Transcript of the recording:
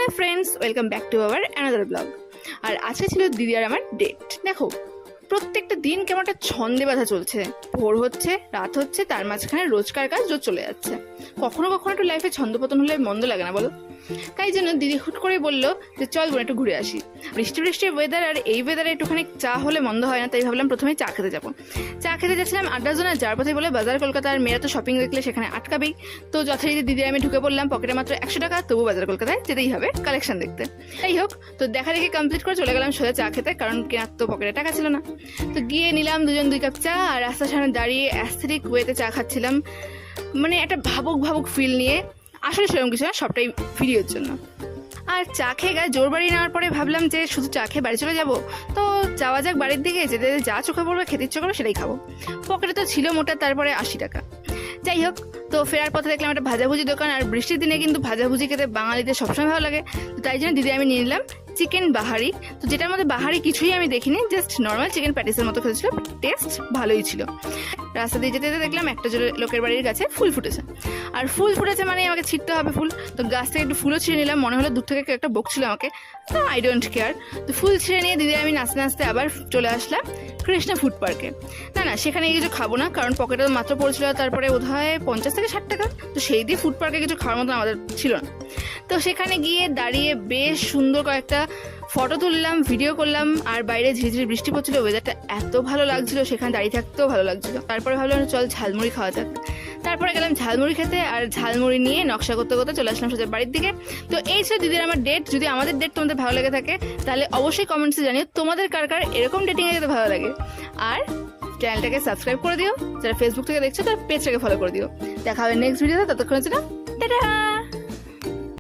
Hello friends, welcome back to our another blog. আর আজকে ছিল দিদি আর আমার ডেট। দেখো, প্রত্যেকটা দিন কেমন একটা ছন্দে বাঁধা চলছে। ভোর হচ্ছে, রাত হচ্ছে, তার মাঝখানে রোজকার কাজ রোজ চলে যাচ্ছে। কখনো কখনো একটু লাইফে ছন্দপতন হলে মন্দ লাগে না বলো? তাই জন্য দিদি হুট করে বললো যে চল বোন একটু ঘুরে আসি। বৃষ্টির ওয়েদার, আর এই ওয়েদারে একটুখানি চা হলে মন্দ হয় না। তাই ভাবলাম প্রথমে চা খেতে যাবো। চা খেতে যাচ্ছিলাম আড্ডা জোনা, যার পথে বলে বাজার কলকাতার মেয়েরা তো শপিং দেখলে সেখানে আটকাবেই। তো যথারীতি দিদি আমি ঢুকে পড়লাম, পকেটে মাত্র 100 টাকা, তবু বাজার কলকাতায় যেতেই হবে কালেকশন দেখতে। যাই হোক, তো দেখা দেখে কমপ্লিট করে চলে গেলাম সোজা চা খেতে, কারণ কেনার তো পকেটে টাকা ছিল না। তো গিয়ে নিলাম দুজন 2 কাপ চা, আর রাস্তার সামনে দাঁড়িয়ে অ্যাস্থেটিক ওয়েতে চা খাচ্ছিলাম, মানে একটা ভাবুক ফিল নিয়ে। আসলে সেরকম কিছু না, সবটাই ভিডিওর জন্য। আর চা খেয়ে গায়ে জোর বাড়ি নেওয়ার পরে ভাবলাম যে শুধু চা খেয়ে বাড়ি চলে যাবো। তো যাওয়া যাক বাড়ির দিকে, যেতে যা চোখে পড়বে, খেতে ইচ্ছে করবে সেটাই খাবো। পকেটে তো ছিল মোটা তারপরে 80 টাকা। যাই হোক, তো ফেরার পথে দেখলাম একটা ভাজাভুজি দোকান, আর বৃষ্টির দিনে কিন্তু ভাজাভুজি খেতে বাঙালিদের সবসময় ভালো লাগে। তো তাই জন্য দিদি আমি নিয়ে নিলাম চিকেন বাহারি। তো যেটার মধ্যে বাহারি কিছুই আমি দেখিনি, জাস্ট নর্মাল চিকেন প্যাটিসের মতো খেতেছিল, টেস্ট ভালোই ছিল। রাস্তা দিয়ে যেতে যেতে দেখলাম একটা লোকের বাড়ির কাছে ফুল ফুটেছে, আর ফুল ফুটেছে মানে আমাকে ছিঁড়তে হবে ফুল। তো গাছ থেকে একটু ফুলও ছিঁড়ে নিলাম, মনে হলো দূর থেকে একটা বকছিল আমাকে, তো আই ডোন্ট কেয়ার। তো ফুল ছিঁড়ে নিয়ে দিদি আমি নাচতে নাচতে আবার চলে আসলাম কৃষ্ণা ফুড পার্কে। না সেখানে কিছু খাবো না, কারণ পকেটে মাত্র পড়েছিল তারপরে বোধহয় 50 থেকে 60 টাকা। তো সেই দিয়ে ফুড পার্কে কিছু খাওয়ার মতো আমাদের ছিল না। তো সেখানে গিয়ে দাঁড়িয়ে বেশ সুন্দর কয়েকটা ফটো তুললাম, ভিডিও করলাম, আর বাইরে ঝিরঝির বৃষ্টি পড়ছিল, ওয়েদারটা এত ভালো লাগছিল, সেখানে দাঁড়িয়ে থাকতেও ভালো লাগছিল। তারপরে ভাবলাম চল ঝালমুড়ি খাওয়া যাক। তারপরে গেলাম ঝালমুড়ি খেতে, আর ঝালমুড়ি নিয়ে নকশা করতে করতে চলে আসলাম সোজা বাড়ির দিকে। তো এই ছিল দিদির আমার ডেট। যদি আমাদের ডেট তোমাদের ভালো লেগে থাকে তাহলে অবশ্যই কমেন্টসে জানিও তোমাদের কার কার এরকম ডেটিংয়ে যেতে ভালো লাগে। আর চ্যানেলটাকে সাবস্ক্রাইব করে দিও, যারা ফেসবুক থেকে দেখছো তার পেজটাকে ফলো করে দিও। দেখা হবে নেক্সট ভিডিওতে, ততক্ষণের জন্য টাটা।